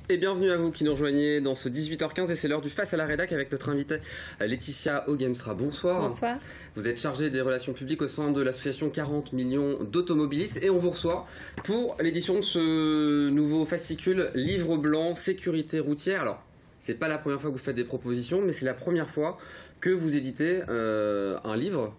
Et bienvenue à vous qui nous rejoignez dans ce 18h15 et c'est l'heure du Face à la Rédac avec notre invitée Laetitia Augemstra. Bonsoir. Bonsoir. Vous êtes chargée des relations publiques au sein de l'association 40 millions d'automobilistes et on vous reçoit pour l'édition de ce nouveau fascicule Livre blanc sécurité routière. Alors, c'est pas la première fois que vous faites des propositions, mais c'est la première fois que vous éditez un livre.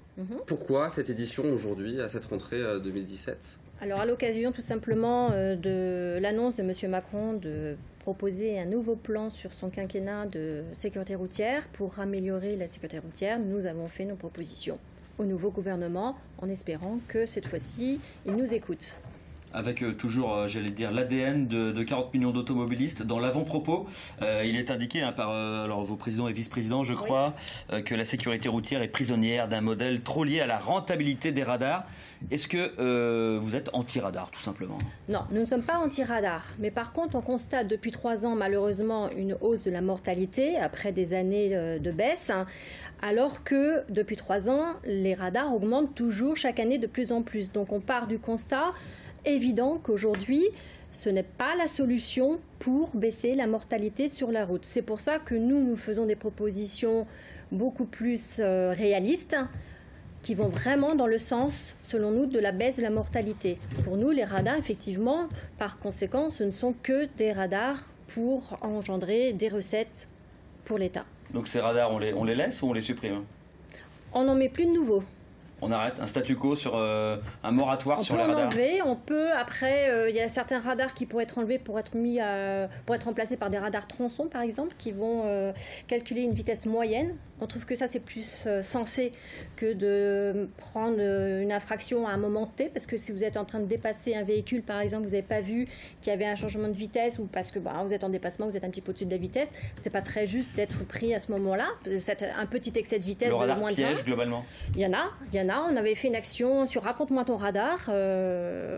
Pourquoi cette édition aujourd'hui, à cette rentrée 2017 ? Alors à l'occasion tout simplement de l'annonce de M. Macron de proposer un nouveau plan sur son quinquennat de sécurité routière pour améliorer la sécurité routière, nous avons fait nos propositions au nouveau gouvernement en espérant que cette fois-ci, il nous écoute. Avec toujours, j'allais dire, l'ADN de 40 millions d'automobilistes. Dans l'avant-propos, il est indiqué par alors, vos présidents et vice-présidents, je crois, que la sécurité routière est prisonnière d'un modèle trop lié à la rentabilité des radars. Est-ce que vous êtes anti-radar, tout simplement? Non, nous ne sommes pas anti-radar. Mais par contre, on constate depuis 3 ans, malheureusement, une hausse de la mortalité après des années de baisse. Alors que depuis 3 ans, les radars augmentent toujours chaque année de plus en plus. Donc on part du constat évident qu'aujourd'hui, ce n'est pas la solution pour baisser la mortalité sur la route. C'est pour ça que nous faisons des propositions beaucoup plus réalistes, qui vont vraiment dans le sens, selon nous, de la baisse de la mortalité. Pour nous, les radars, effectivement, par conséquent, ce ne sont que des radars pour engendrer des recettes pour l'État. Donc ces radars, on les laisse ou on les supprime? On n'en met plus de nouveaux. On arrête un statu quo sur un moratoire sur les radars. Enlever, on peut après, il y a certains radars qui pourraient être enlevés pour être remplacés par des radars tronçons par exemple, qui vont calculer une vitesse moyenne. On trouve que ça c'est plus sensé que de prendre une infraction à un moment T, parce que si vous êtes en train de dépasser un véhicule par exemple, vous n'avez pas vu qu'il y avait un changement de vitesse ou parce que vous êtes en dépassement, vous êtes un petit peu au-dessus de la vitesse, c'est pas très juste d'être pris à ce moment-là. C'est un petit excès de vitesse. Le radar de moins piège de 20. globalement. Il y en a. On avait fait une action sur Raconte-moi ton radar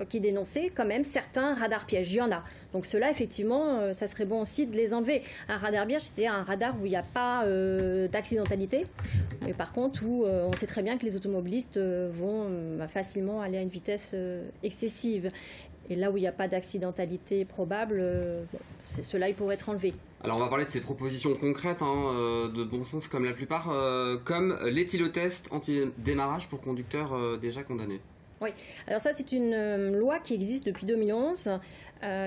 qui dénonçait quand même certains radars pièges. Il y en a. Donc ceux-là, effectivement, ça serait bon aussi de les enlever. Un radar piège, c'est un radar où il n'y a pas d'accidentalité. Mais par contre, où on sait très bien que les automobilistes vont facilement aller à une vitesse excessive. Et là où il n'y a pas d'accidentalité probable, ceux-là, ils pourraient être enlevés. Alors on va parler de ces propositions concrètes, de bon sens comme la plupart, comme l'éthylotest anti-démarrage pour conducteurs déjà condamnés. Oui, alors ça c'est une loi qui existe depuis 2011,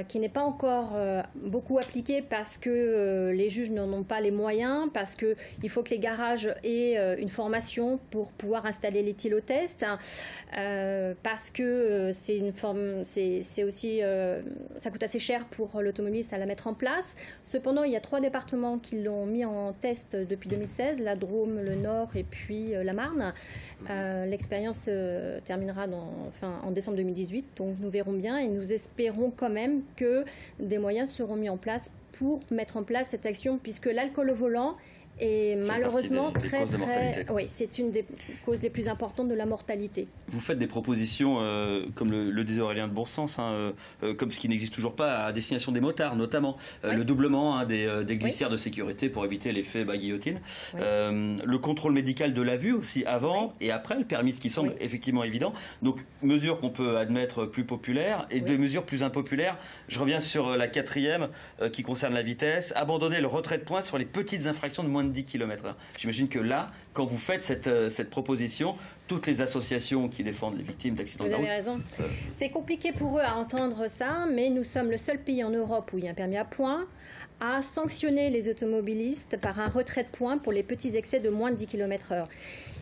qui n'est pas encore beaucoup appliquée parce que les juges n'en ont pas les moyens, parce qu'il faut que les garages aient une formation pour pouvoir installer l'éthylotest, parce que c'est aussi, ça coûte assez cher pour l'automobiliste à la mettre en place. Cependant, il y a 3 départements qui l'ont mis en test depuis 2016, la Drôme, le Nord et puis la Marne. L'expérience terminera en décembre 2018, donc nous verrons bien et nous espérons quand même que des moyens seront mis en place pour mettre en place cette action, puisque l'alcool au volant est malheureusement oui, c'est une des causes les plus importantes de la mortalité. Vous faites des propositions, comme le disait Aurélien de Bonsens, comme ce qui n'existe toujours pas à destination des motards, notamment le doublement des glissières de sécurité pour éviter l'effet guillotine, le contrôle médical de la vue aussi avant et après le permis, ce qui semble effectivement évident. Donc mesures qu'on peut admettre plus populaires et des mesures plus impopulaires. Je reviens sur la 4e qui concerne la vitesse, abandonner le retrait de points sur les petites infractions de moins de 10 km/h. J'imagine que là, quand vous faites cette proposition, toutes les associations qui défendent les victimes d'accidents de la route... Vous avez raison. C'est compliqué pour eux à entendre ça, mais nous sommes le seul pays en Europe où il y a un permis à points, à sanctionner les automobilistes par un retrait de points pour les petits excès de moins de 10 km/h.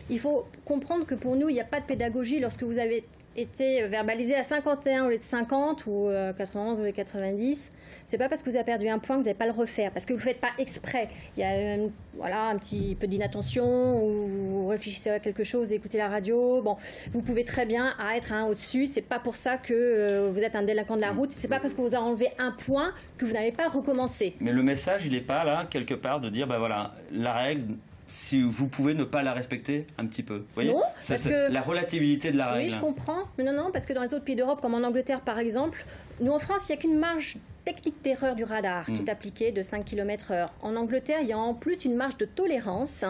Il faut comprendre que pour nous, il n'y a pas de pédagogie lorsque vous avez été verbalisé à 51 au lieu de 50 ou 91 au lieu de 90. C'est pas parce que vous avez perdu un point que vous n'allez pas le refaire, parce que vous ne le faites pas exprès. Il y a un petit peu d'inattention, ou vous réfléchissez à quelque chose, écoutez la radio. Bon, vous pouvez très bien être au-dessus. C'est pas pour ça que vous êtes un délinquant de la route. C'est pas parce que vous avez enlevé un point que vous n'allez pas recommencer. Mais le message, il n'est pas là, quelque part, de dire, voilà, la règle... Si vous pouvez ne pas la respecter un petit peu. Vous voyez, non, parce que la relativité de la règle. Oui, je comprends. Mais non, parce que dans les autres pays d'Europe, comme en Angleterre par exemple, nous en France, il n'y a qu'une marge technique d'erreur du radar qui est appliquée de 5 km/h. En Angleterre, il y a en plus une marge de tolérance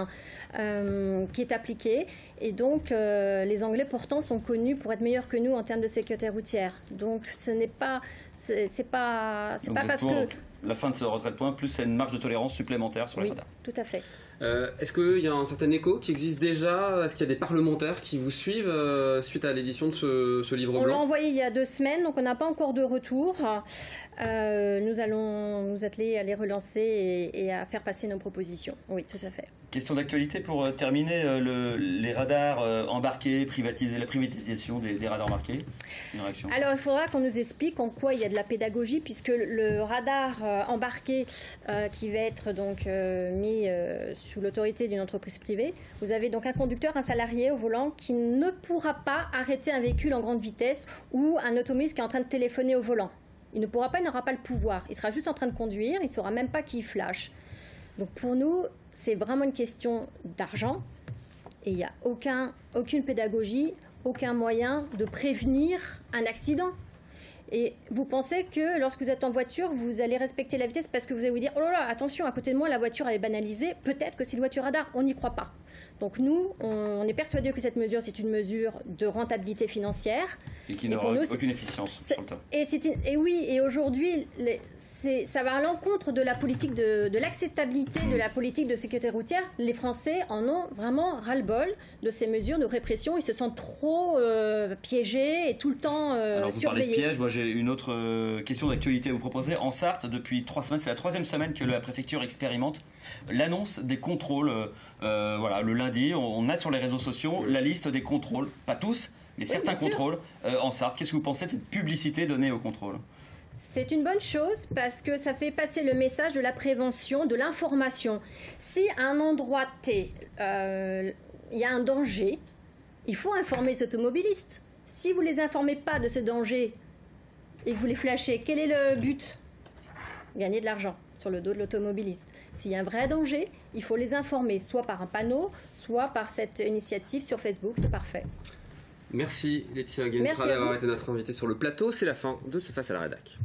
qui est appliquée. Et donc, les Anglais, pourtant, sont connus pour être meilleurs que nous en termes de sécurité routière. Donc, ce n'est pas... C'est pas parce que... La fin de ce retrait de points, plus c'est une marge de tolérance supplémentaire sur les radars. Tout à fait. Est-ce qu'il y a un certain écho qui existe déjà? Est-ce qu'il y a des parlementaires qui vous suivent suite à l'édition de ce livre blanc? On l'a envoyé il y a 2 semaines, donc on n'a pas encore de retour. Nous allons nous atteler à les relancer et à faire passer nos propositions. Oui, tout à fait. Question d'actualité pour terminer, les radars embarqués, la privatisation des radars embarqués. Une réaction? Alors, il faudra qu'on nous explique en quoi il y a de la pédagogie, puisque le radar embarqué qui va être donc mis sous l'autorité d'une entreprise privée, vous avez donc un conducteur, un salarié au volant qui ne pourra pas arrêter un véhicule en grande vitesse ou un automobiliste qui est en train de téléphoner au volant. Il ne pourra pas, il n'aura pas le pouvoir. Il sera juste en train de conduire, il ne saura même pas qui flash. Donc pour nous, c'est vraiment une question d'argent et il n'y a aucune pédagogie, aucun moyen de prévenir un accident. Et vous pensez que lorsque vous êtes en voiture, vous allez respecter la vitesse parce que vous allez vous dire « Oh là là, attention, à côté de moi, la voiture elle est banalisée, peut-être que c'est une voiture radar. » On n'y croit pas. Donc nous, on est persuadés que cette mesure, c'est une mesure de rentabilité financière. Et qui n'aura aucune efficience sur le temps. Et oui, et aujourd'hui, ça va à l'encontre de la politique de l'acceptabilité de la politique de sécurité routière. Les Français en ont vraiment ras-le-bol de ces mesures de répression. Ils se sentent trop piégés et tout le temps Alors, vous surveillés. Parlez de pièges, moi j'ai une autre question d'actualité à vous proposer. En Sarthe, depuis 3 semaines, c'est la 3e semaine que la préfecture expérimente l'annonce des contrôles. Voilà, le lundi, on a sur les réseaux sociaux la liste des contrôles, pas tous, mais certains contrôles en Sarthe. Qu'est-ce que vous pensez de cette publicité donnée aux contrôles? C'est une bonne chose parce que ça fait passer le message de la prévention, de l'information. Si à un endroit T, il y a un danger, il faut informer les automobilistes. Si vous ne les informez pas de ce danger et que vous les flashez, quel est le but? Gagner de l'argent sur le dos de l'automobiliste. S'il y a un vrai danger, il faut les informer, soit par un panneau, soit par cette initiative sur Facebook, c'est parfait. Merci Laetitia Guenstra d'avoir été notre invitée sur le plateau. C'est la fin de ce Face à la Rédac.